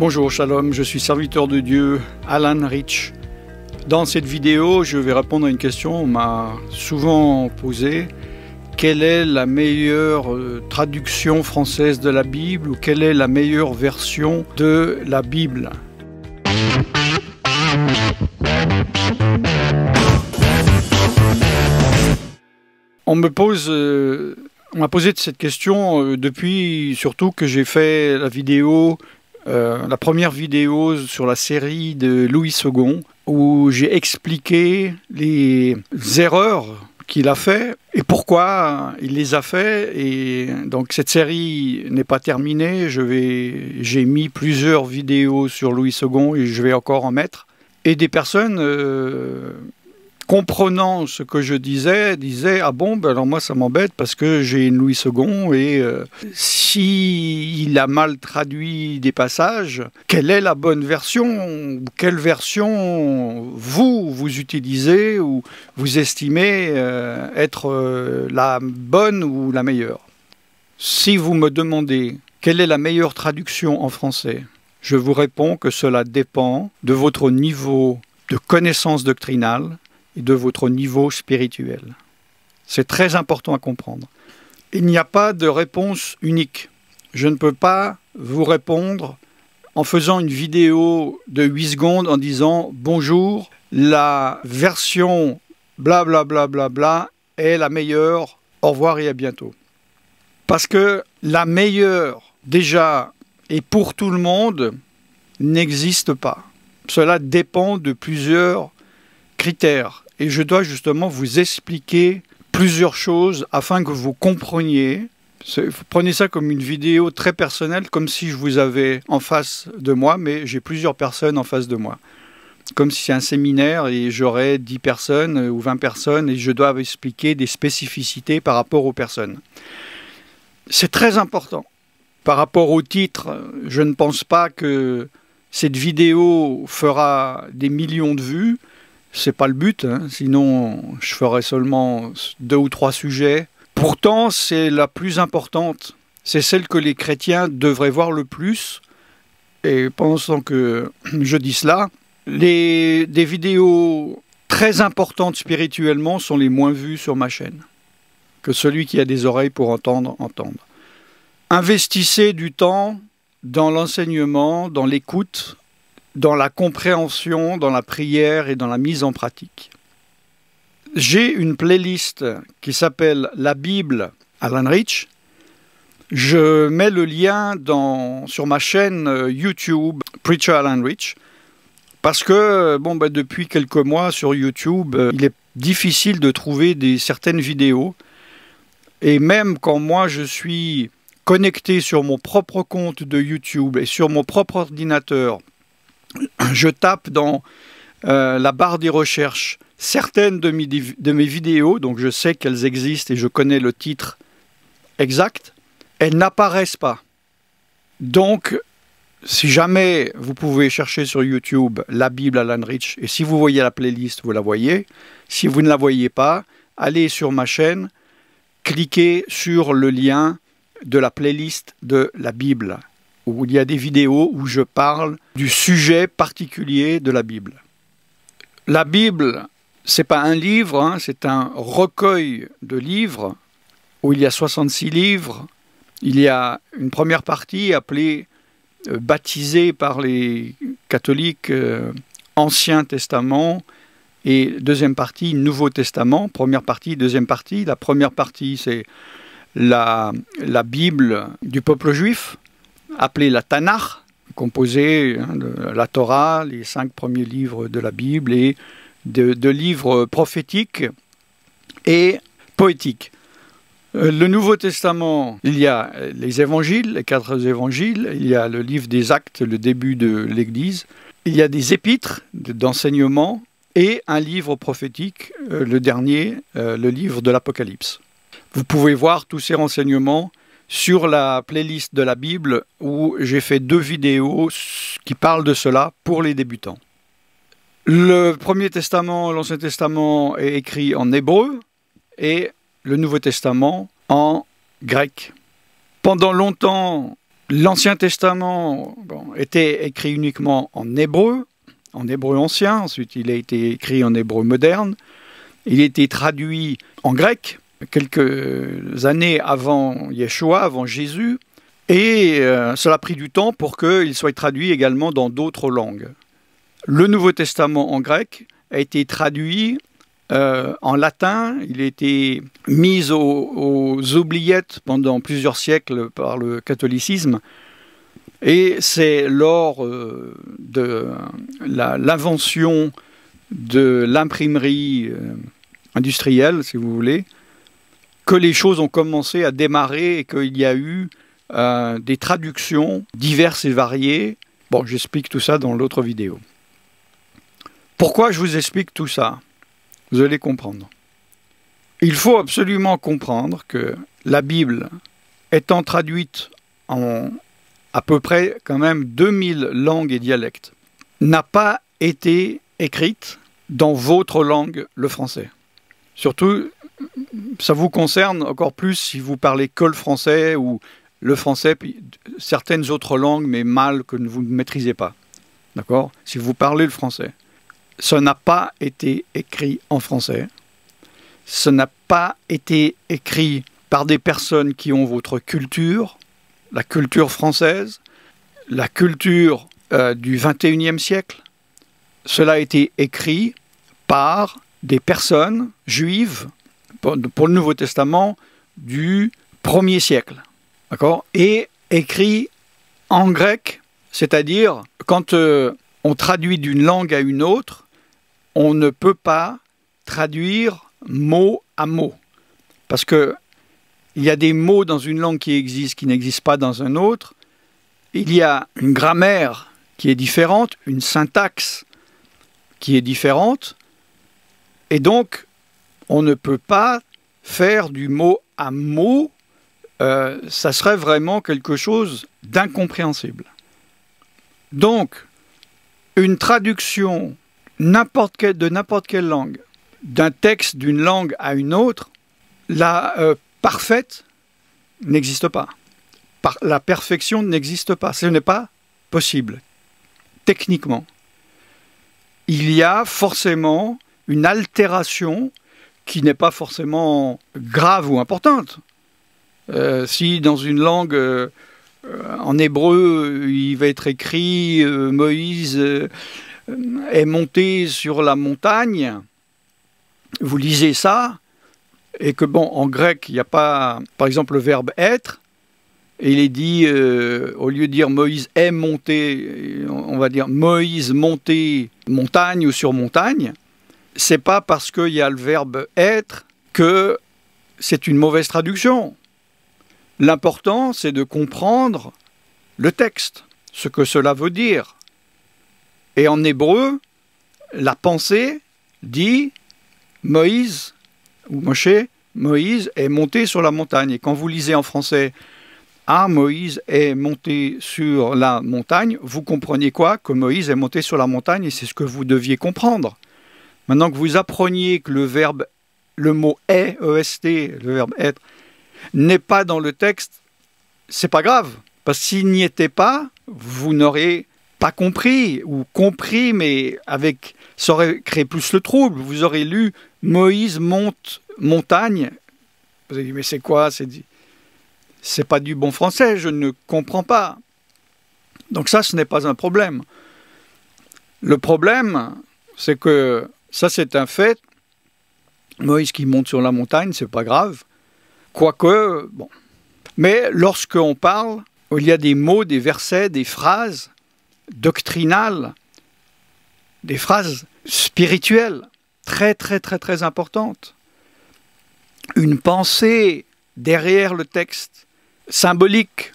Bonjour, shalom, je suis serviteur de Dieu, Alan Rich. Dans cette vidéo, je vais répondre à une question qu'on m'a souvent posée. Quelle est la meilleure traduction française de la Bible ou quelle est la meilleure version de la Bible? On m'a posé cette question depuis surtout que j'ai fait la première vidéo sur la série de Louis II, où j'ai expliqué les erreurs qu'il a fait et pourquoi il les a fait. Et donc cette série n'est pas terminée. J'ai mis plusieurs vidéos sur Louis II et je vais encore en mettre. Et des personnes comprenant ce que je disais ah bon, ben alors moi ça m'embête parce que j'ai une Louis II et s'il a mal traduit des passages, quelle est la bonne version? Quelle version vous utilisez ou vous estimez être la bonne ou la meilleure? Si vous me demandez quelle est la meilleure traduction en français, je vous réponds que cela dépend de votre niveau de connaissance doctrinale et de votre niveau spirituel. C'est très important à comprendre. Il n'y a pas de réponse unique. Je ne peux pas vous répondre en faisant une vidéo de 8 secondes en disant « Bonjour, la version blablabla bla, bla, bla, est la meilleure, au revoir et à bientôt ». Parce que la meilleure, déjà, et pour tout le monde, n'existe pas. Cela dépend de plusieurs critères. Et je dois justement vous expliquer plusieurs choses afin que vous compreniez. Prenez ça comme une vidéo très personnelle, comme si je vous avais en face de moi, mais j'ai plusieurs personnes en face de moi. Comme si c'est un séminaire et j'aurais 10 personnes ou 20 personnes et je dois vous expliquer des spécificités par rapport aux personnes. C'est très important. Par rapport au titre, je ne pense pas que cette vidéo fera des millions de vues. C'est pas le but, hein. Sinon je ferais seulement 2 ou 3 sujets. Pourtant, c'est la plus importante. C'est celle que les chrétiens devraient voir le plus. Et pendant que je dis cela, des vidéos très importantes spirituellement sont les moins vues sur ma chaîne. Que celui qui a des oreilles pour entendre, entende. Investissez du temps dans l'enseignement, dans l'écoute, dans la compréhension, dans la prière et dans la mise en pratique. J'ai une playlist qui s'appelle La Bible Alan Rich. Je mets le lien sur ma chaîne YouTube Preacher Alan Rich parce que depuis quelques mois sur YouTube, il est difficile de trouver certaines vidéos et même quand moi je suis connecté sur mon propre compte de YouTube et sur mon propre ordinateur, je tape dans la barre des recherches certaines de mes vidéos, donc je sais qu'elles existent et je connais le titre exact, elles n'apparaissent pas. Donc, si jamais vous pouvez chercher sur YouTube la Bible Alan Rich, et si vous voyez la playlist, vous la voyez. Si vous ne la voyez pas, allez sur ma chaîne, cliquez sur le lien de la playlist de la Bible, où il y a des vidéos où je parle du sujet particulier de la Bible. La Bible, ce n'est pas un livre, hein, c'est un recueil de livres où il y a 66 livres. Il y a une première partie appelée baptisée par les catholiques Ancien Testament et deuxième partie Nouveau Testament. Première partie, deuxième partie. La première partie, c'est la Bible du peuple juif, appelée la Tanakh, composée de la Torah, les 5 premiers livres de la Bible, et de livres prophétiques et poétiques. Le Nouveau Testament, il y a les évangiles, les 4 évangiles, il y a le livre des Actes, le début de l'Église, il y a des épîtres d'enseignement et un livre prophétique, le dernier, le livre de l'Apocalypse. Vous pouvez voir tous ces renseignements sur la playlist de la Bible où j'ai fait 2 vidéos qui parlent de cela pour les débutants. Le Premier Testament, l'Ancien Testament est écrit en hébreu et le Nouveau Testament en grec. Pendant longtemps, L'Ancien Testament était écrit uniquement en hébreu ancien, ensuite il a été écrit en hébreu moderne, il a été traduit en grec quelques années avant Yeshua, avant Jésus, et cela a pris du temps pour qu'il soit traduit également dans d'autres langues. Le Nouveau Testament en grec a été traduit en latin, il a été mis aux oubliettes pendant plusieurs siècles par le catholicisme, et c'est lors de l'invention de l'imprimerie industrielle, si vous voulez, que les choses ont commencé à démarrer et qu'il y a eu des traductions diverses et variées. Bon, j'explique tout ça dans l'autre vidéo. Pourquoi je vous explique tout ça? Vous allez comprendre. Il faut absolument comprendre que la Bible, étant traduite en à peu près quand même 2000 langues et dialectes, n'a pas été écrite dans votre langue, le français. Surtout, ça vous concerne encore plus si vous parlez que le français ou le français, puis certaines autres langues, mais mal que vous ne maîtrisez pas. D'accord? Si vous parlez le français. Ça n'a pas été écrit en français. Ça n'a pas été écrit par des personnes qui ont votre culture, la culture française, la culture du XXIe siècle. Cela a été écrit par des personnes juives, pour le Nouveau Testament, du 1er siècle. D'accord? Et écrit en grec, c'est-à-dire quand on traduit d'une langue à une autre, on ne peut pas traduire mot à mot. Parce que il y a des mots dans une langue qui n'existent pas dans un autre. Il y a une grammaire qui est différente, une syntaxe qui est différente. Et donc, on ne peut pas faire du mot à mot. Ça serait vraiment quelque chose d'incompréhensible. Donc, une traduction de n'importe quelle langue, d'un texte d'une langue à une autre, la parfaite n'existe pas. La perfection n'existe pas. Ce n'est pas possible, techniquement. Il y a forcément une altération qui n'est pas forcément grave ou importante. Si dans une langue, en hébreu, il va être écrit Moïse est monté sur la montagne, vous lisez ça, et que, bon, en grec, il n'y a pas, par exemple, le verbe être, et il est dit, au lieu de dire Moïse est monté, on va dire Moïse monté montagne ou sur montagne, c'est pas parce qu'il y a le verbe être que c'est une mauvaise traduction. L'important, c'est de comprendre le texte, ce que cela veut dire. Et en hébreu, la pensée dit Moïse ou Moshe, Moïse est monté sur la montagne. Et quand vous lisez en français ah, Moïse est monté sur la montagne, vous comprenez quoi? Que Moïse est monté sur la montagne, et c'est ce que vous deviez comprendre. Maintenant que vous appreniez que le mot est, E-S-T, le verbe être, n'est pas dans le texte, c'est pas grave. Parce que s'il n'y était pas, vous n'aurez pas compris, ou compris, mais ça aurait créé plus le trouble. Vous aurez lu Moïse monte montagne. Vous avez dit, mais c'est quoi? C'est pas du bon français, je ne comprends pas. Donc ça, ce n'est pas un problème. Le problème, c'est que ça, c'est un fait. Moïse qui monte sur la montagne, c'est pas grave. Quoique, bon. Mais lorsqu'on parle, il y a des mots, des versets, des phrases doctrinales, des phrases spirituelles, très, très, très, très importantes. Une pensée derrière le texte, symbolique.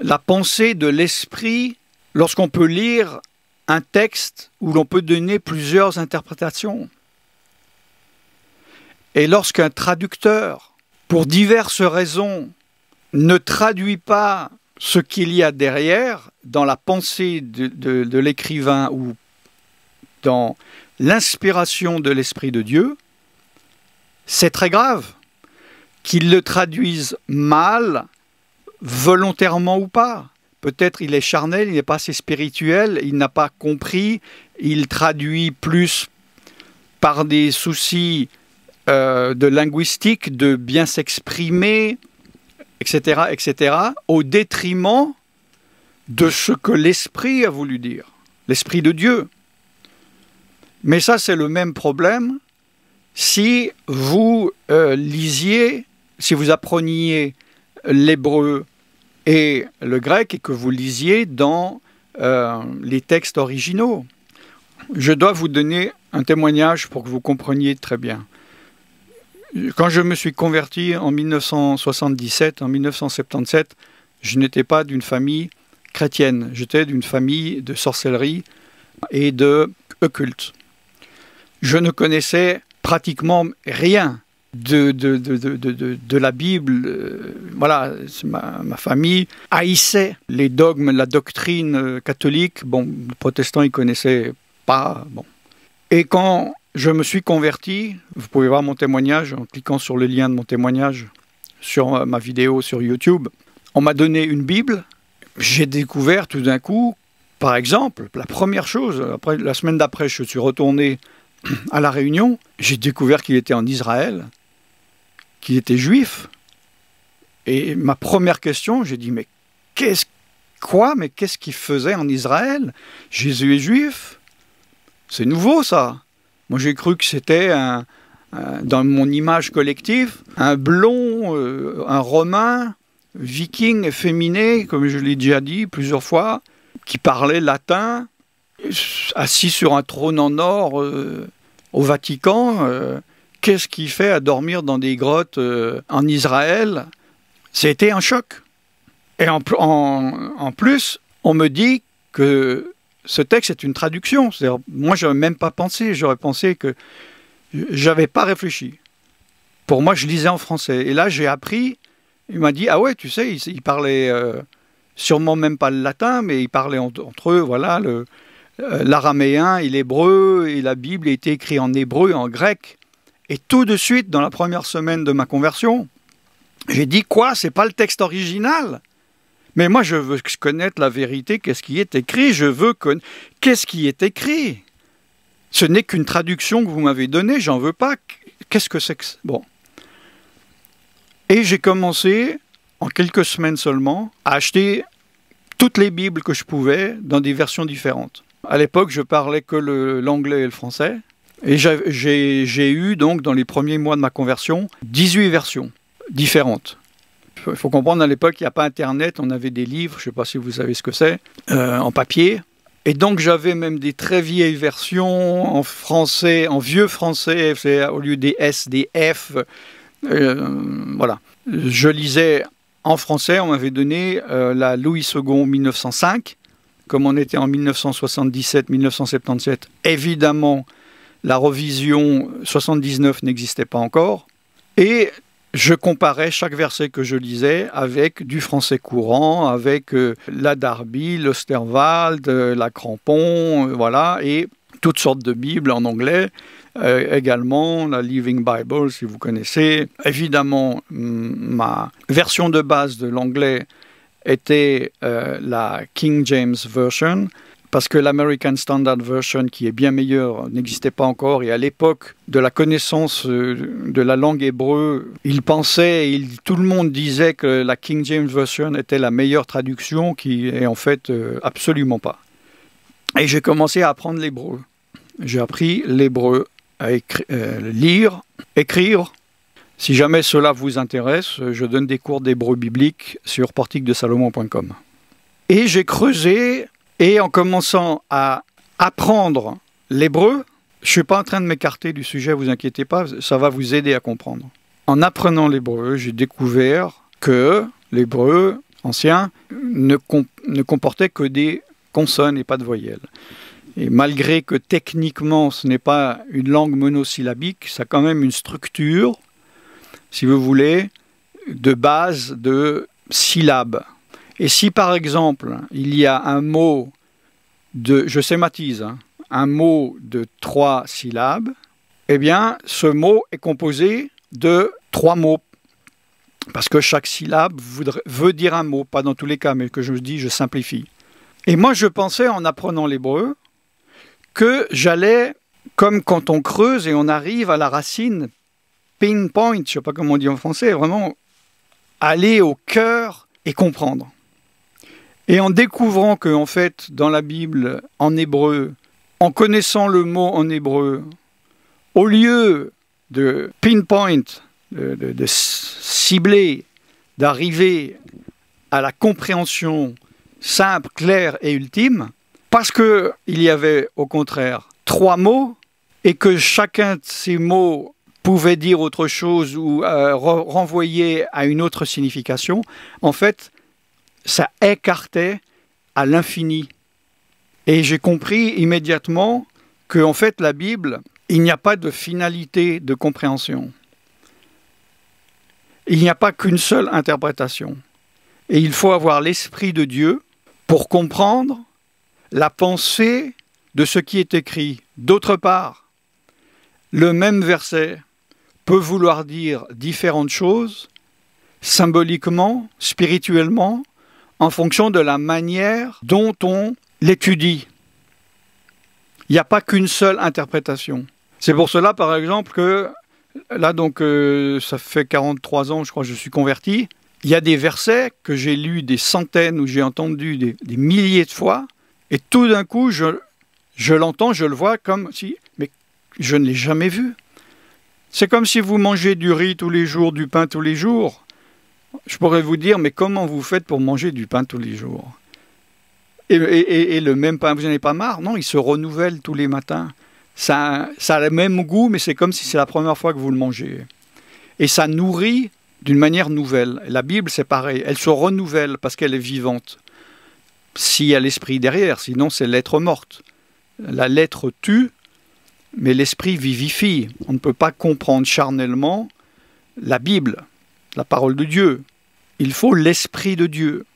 La pensée de l'esprit, lorsqu'on peut lire un texte où l'on peut donner plusieurs interprétations. Et lorsqu'un traducteur, pour diverses raisons, ne traduit pas ce qu'il y a derrière, dans la pensée de l'écrivain ou dans l'inspiration de l'Esprit de Dieu, c'est très grave qu'il le traduise mal volontairement ou pas. Peut-être il est charnel, il n'est pas assez spirituel, il n'a pas compris, il traduit plus par des soucis de linguistique, de bien s'exprimer, etc., etc., au détriment de ce que l'Esprit a voulu dire, l'Esprit de Dieu. Mais ça, c'est le même problème si vous lisiez, si vous appreniez l'hébreu et le grec et que vous lisiez dans les textes originaux. Je dois vous donner un témoignage pour que vous compreniez très bien. Quand je me suis converti en 1977, en 1977, je n'étais pas d'une famille chrétienne, j'étais d'une famille de sorcellerie et de occulte. Je ne connaissais pratiquement rien de la Bible. Voilà, ma famille haïssait les dogmes, la doctrine catholique. Bon, les protestants, ils ne connaissaient pas. Bon. Et quand je me suis converti, vous pouvez voir mon témoignage en cliquant sur le lien de mon témoignage sur ma vidéo sur YouTube, on m'a donné une Bible. J'ai découvert tout d'un coup, par exemple, la première chose, après, la semaine d'après, je suis retourné à La Réunion, j'ai découvert qu'il était en Israël, qu'il était juif. Et ma première question, j'ai dit, mais qu'est-ce qu'il faisait en Israël? Jésus est juif? C'est nouveau, ça. Moi, j'ai cru que c'était, dans mon image collective, un blond, un romain, viking efféminé, comme je l'ai déjà dit plusieurs fois, qui parlait latin, assis sur un trône en or au Vatican. Qu'est-ce qu'il fait à dormir dans des grottes en Israël? C'était un choc. Et en plus, on me dit que ce texte est une traduction. C'est-à-dire, moi, je n'avais même pas pensé. J'aurais pensé que je n'avais pas réfléchi. Pour moi, je lisais en français. Et là, j'ai appris. Il m'a dit, ah ouais, tu sais, il parlait sûrement même pas le latin, mais il parlait entre eux, voilà, l'araméen et l'hébreu, et la Bible était écrite en hébreu et en grec. Et tout de suite, dans la première semaine de ma conversion, j'ai dit, quoi, c'est pas le texte original? Mais moi, je veux connaître la vérité, qu'est-ce qui est écrit, je veux connaître qu'est-ce qui est écrit. Ce n'est qu'une traduction que vous m'avez donnée, j'en veux pas. Qu'est-ce que c'est que... Bon. Et j'ai commencé, en quelques semaines seulement, à acheter toutes les Bibles que je pouvais dans des versions différentes. À l'époque, je parlais que l'anglais et le français. Et j'ai eu, donc, dans les premiers mois de ma conversion, 18 versions différentes. Il faut comprendre, à l'époque, il n'y a pas Internet, on avait des livres, je ne sais pas si vous savez ce que c'est, en papier. Et donc, j'avais même des très vieilles versions en français, en vieux français, au lieu des S, des F. Voilà. Je lisais en français, on m'avait donné la Louis II 1905. Comme on était en 1977-1977, évidemment, la revision 79 n'existait pas encore. Et je comparais chaque verset que je lisais avec du français courant, avec la Darby, l'Osterwald, la Crampon, voilà, et toutes sortes de Bibles en anglais. Également la Living Bible, si vous connaissez. Évidemment, ma version de base de l'anglais était la King James Version, parce que l'American Standard Version, qui est bien meilleure, n'existait pas encore. Et à l'époque de la connaissance de la langue hébreu, tout le monde disait que la King James Version était la meilleure traduction, qui est en fait absolument pas. Et j'ai commencé à apprendre l'hébreu. J'ai appris l'hébreu à lire, écrire. Si jamais cela vous intéresse, je donne des cours d'hébreu biblique sur portiquedesalomon.com. Et j'ai creusé, et en commençant à apprendre l'hébreu, je ne suis pas en train de m'écarter du sujet, vous inquiétez pas, ça va vous aider à comprendre. En apprenant l'hébreu, j'ai découvert que l'hébreu ancien ne comportait que des consonnes et pas de voyelles. Et malgré que techniquement ce n'est pas une langue monosyllabique, ça a quand même une structure, si vous voulez, de base de syllabes. Et si par exemple il y a un mot je schématise, un mot de 3 syllabes, eh bien ce mot est composé de 3 mots. Parce que chaque syllabe veut dire un mot, pas dans tous les cas, mais que je dis, je simplifie. Et moi, je pensais, en apprenant l'hébreu, que j'allais, comme quand on creuse et on arrive à la racine, pinpoint, je ne sais pas comment on dit en français, vraiment aller au cœur et comprendre. Et en découvrant que, en fait, dans la Bible, en hébreu, en connaissant le mot en hébreu, au lieu de pinpoint, de cibler, d'arriver à la compréhension simple, claire et ultime, parce qu'il y avait au contraire 3 mots et que chacun de ces mots pouvait dire autre chose ou renvoyer à une autre signification, en fait, ça écartait à l'infini. Et j'ai compris immédiatement qu'en fait, la Bible, il n'y a pas de finalité de compréhension. Il n'y a pas qu'une seule interprétation. Et il faut avoir l'Esprit de Dieu pour comprendre la pensée de ce qui est écrit. D'autre part, le même verset peut vouloir dire différentes choses, symboliquement, spirituellement, en fonction de la manière dont on l'étudie. Il n'y a pas qu'une seule interprétation. C'est pour cela, par exemple, que là, donc, ça fait 43 ans, je crois, que je suis converti. Il y a des versets que j'ai lus des centaines ou j'ai entendu des milliers de fois, et tout d'un coup, je l'entends, je le vois comme si... Mais je ne l'ai jamais vu. C'est comme si vous mangez du riz tous les jours, du pain tous les jours. Je pourrais vous dire, mais comment vous faites pour manger du pain tous les jours ? Et le même pain, vous n'en avez pas marre ? Non, il se renouvelle tous les matins. Ça a le même goût, mais c'est comme si c'est la première fois que vous le mangez. Et ça nourrit d'une manière nouvelle. La Bible, c'est pareil. Elle se renouvelle parce qu'elle est vivante. S'il y a l'esprit derrière, sinon c'est lettre morte. La lettre tue, mais l'esprit vivifie. On ne peut pas comprendre charnellement la Bible, la parole de Dieu. Il faut l'esprit de Dieu.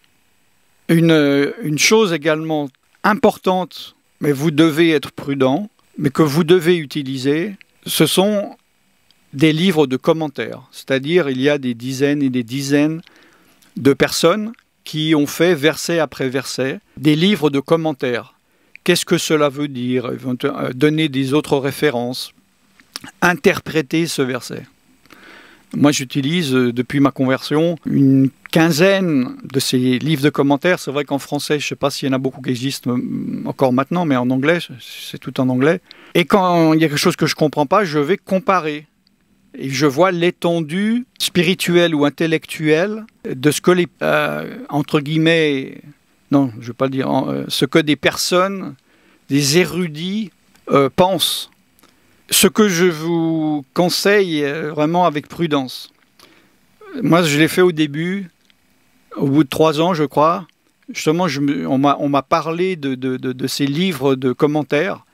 Une chose également importante, mais vous devez être prudent, mais que vous devez utiliser, ce sont des livres de commentaires. C'est-à-dire, il y a des dizaines et des dizaines de personnes qui ont fait verset après verset des livres de commentaires. Qu'est-ce que cela veut dire ? Ils vont donner des autres références, interpréter ce verset. Moi, j'utilise, depuis ma conversion, une quinzaine de ces livres de commentaires. C'est vrai qu'en français, je ne sais pas s'il y en a beaucoup qui existent encore maintenant, mais en anglais, c'est tout en anglais. Et quand il y a quelque chose que je ne comprends pas, je vais comparer. Et je vois l'étendue spirituelle ou intellectuelle de ce que les, entre guillemets, non, je ne vais pas le dire, ce que des personnes, des érudits pensent. Ce que je vous conseille vraiment avec prudence. Moi, je l'ai fait au début, au bout de 3 ans, je crois. Justement, on m'a parlé de ces livres de commentaires.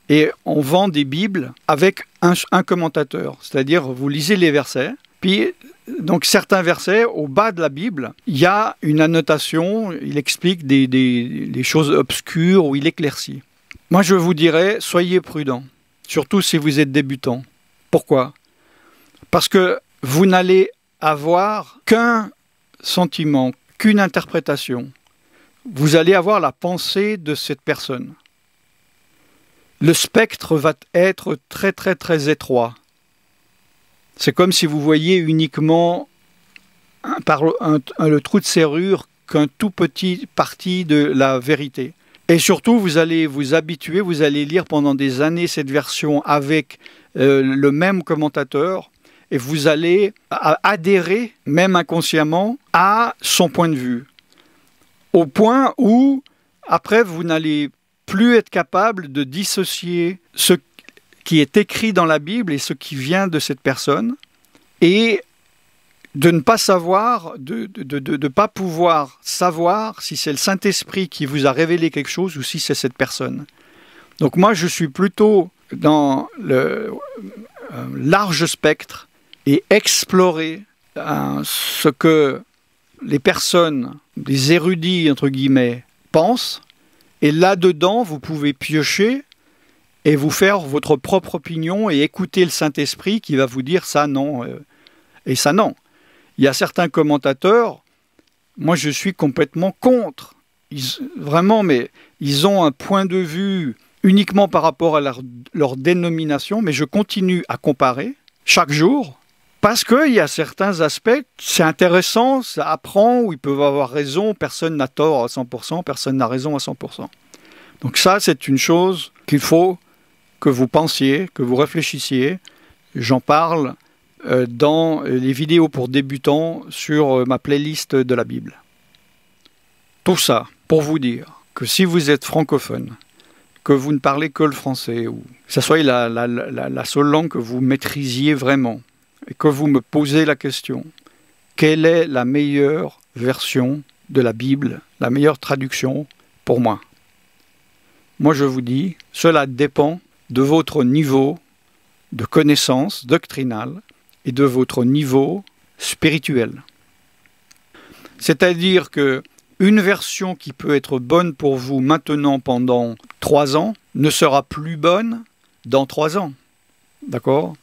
Et on vend des Bibles avec un commentateur. C'est-à-dire, vous lisez les versets. Puis, donc, certains versets, au bas de la Bible, il y a une annotation. Il explique des choses obscures ou il éclaircit. Moi, je vous dirais, soyez prudents. Surtout si vous êtes débutant. Pourquoi ? Parce que vous n'allez avoir qu'un sentiment, qu'une interprétation. Vous allez avoir la pensée de cette personne. Le spectre va être très très très étroit. C'est comme si vous voyez uniquement par le trou de serrure qu'un tout petit parti de la vérité. Et surtout, vous allez vous habituer, vous allez lire pendant des années cette version avec le même commentateur et vous allez adhérer, même inconsciemment, à son point de vue. Au point où, après, vous n'allez plus être capable de dissocier ce qui est écrit dans la Bible et ce qui vient de cette personne et de ne pas savoir, de ne pas pouvoir savoir si c'est le Saint-Esprit qui vous a révélé quelque chose ou si c'est cette personne. Donc moi, je suis plutôt dans le large spectre et explorer ce que les personnes, des érudits, entre guillemets, pensent. Et là-dedans, vous pouvez piocher et vous faire votre propre opinion et écouter le Saint-Esprit qui va vous dire ça non et ça non. Il y a certains commentateurs, moi je suis complètement contre. Vraiment, mais ils ont un point de vue uniquement par rapport à leur dénomination, mais je continue à comparer chaque jour, parce qu'il y a certains aspects, c'est intéressant, ça apprend, où ils peuvent avoir raison, personne n'a tort à 100%, personne n'a raison à 100%. Donc ça, c'est une chose qu'il faut que vous pensiez, que vous réfléchissiez. J'en parle dans les vidéos pour débutants sur ma playlist de la Bible. Tout ça pour vous dire que si vous êtes francophone, que vous ne parlez que le français, ou que ce soit la seule langue que vous maîtrisiez vraiment, et que vous me posez la question, quelle est la meilleure version de la Bible, la meilleure traduction pour moi? Moi je vous dis, cela dépend de votre niveau de connaissance doctrinale et de votre niveau spirituel. C'est-à-dire que une version qui peut être bonne pour vous maintenant pendant 3 ans ne sera plus bonne dans 3 ans. D'accord?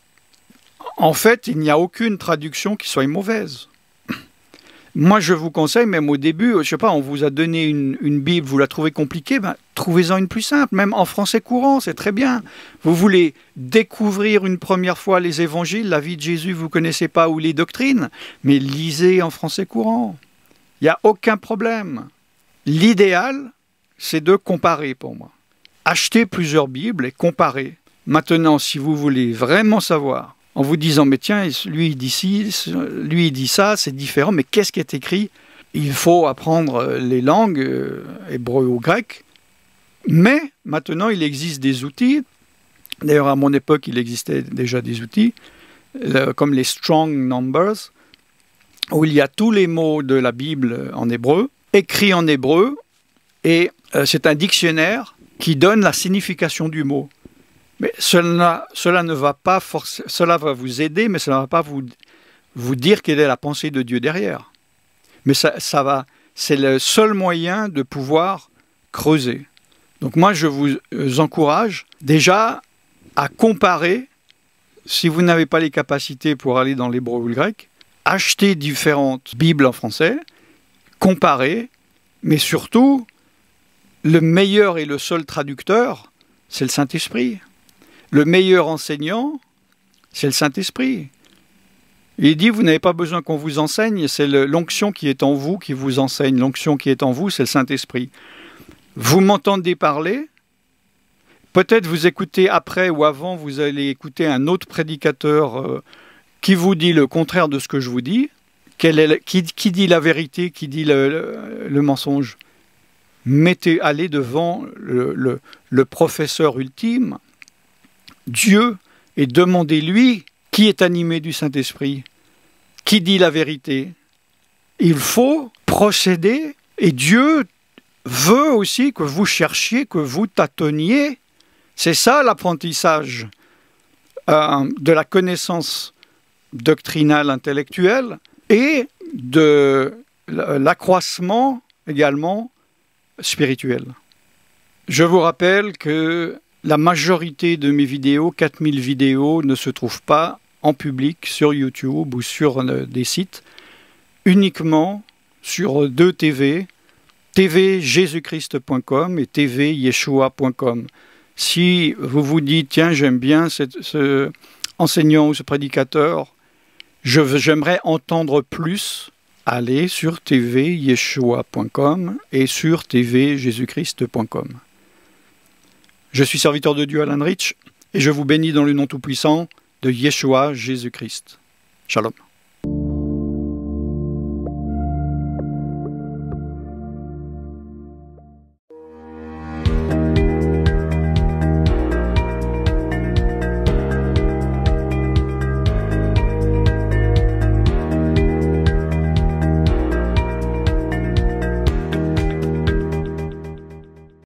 En fait, il n'y a aucune traduction qui soit mauvaise. Moi, je vous conseille, même au début, je ne sais pas, on vous a donné une Bible, vous la trouvez compliquée, ben, trouvez-en une plus simple, même en français courant, c'est très bien. Vous voulez découvrir une première fois les évangiles, la vie de Jésus, vous ne connaissez pas, ou les doctrines, mais lisez en français courant. Il n'y a aucun problème. L'idéal, c'est de comparer pour moi. Achetez plusieurs Bibles et comparez. Maintenant, si vous voulez vraiment savoir, en vous disant, mais tiens, lui il dit ci, lui il dit ça, c'est différent, mais qu'est-ce qui est écrit? Il faut apprendre les langues, hébreu ou grec, mais maintenant il existe des outils, d'ailleurs à mon époque il existait déjà des outils, comme les Strong Numbers, où il y a tous les mots de la Bible en hébreu, écrits en hébreu, et c'est un dictionnaire qui donne la signification du mot. Mais cela ne va pas forcément, cela va vous aider, mais cela ne va pas vous dire quelle est la pensée de Dieu derrière. Mais c'est le seul moyen de pouvoir creuser. Donc moi, je vous encourage déjà à comparer, si vous n'avez pas les capacités pour aller dans l'hébreu ou le grec, achetez différentes Bibles en français, comparez, mais surtout, le meilleur et le seul traducteur, c'est le Saint-Esprit. Le meilleur enseignant, c'est le Saint-Esprit. Il dit, vous n'avez pas besoin qu'on vous enseigne, c'est l'onction qui est en vous qui vous enseigne. L'onction qui est en vous, c'est le Saint-Esprit. Vous m'entendez parler, peut-être vous écoutez après ou avant, vous allez écouter un autre prédicateur qui vous dit le contraire de ce que je vous dis. Qui dit la vérité, qui dit le mensonge? Allez devant le professeur ultime, Dieu, et demandez-lui qui est animé du Saint-Esprit, qui dit la vérité. Il faut procéder, et Dieu veut aussi que vous cherchiez, que vous tâtonniez. C'est ça l'apprentissage de la connaissance doctrinale intellectuelle et de l'accroissement également spirituel. Je vous rappelle que la majorité de mes vidéos, 4000 vidéos, ne se trouvent pas en public sur YouTube ou sur des sites, uniquement sur 2 TV, tvjesuschrist.com et tvyeshua.com. Si vous vous dites, tiens, j'aime bien ce enseignant ou ce prédicateur, j'aimerais entendre plus, allez sur tvyeshua.com et sur tvjesuschrist.com. Je suis serviteur de Dieu Alan Rich et je vous bénis dans le nom tout-puissant de Yeshua Jésus-Christ. Shalom.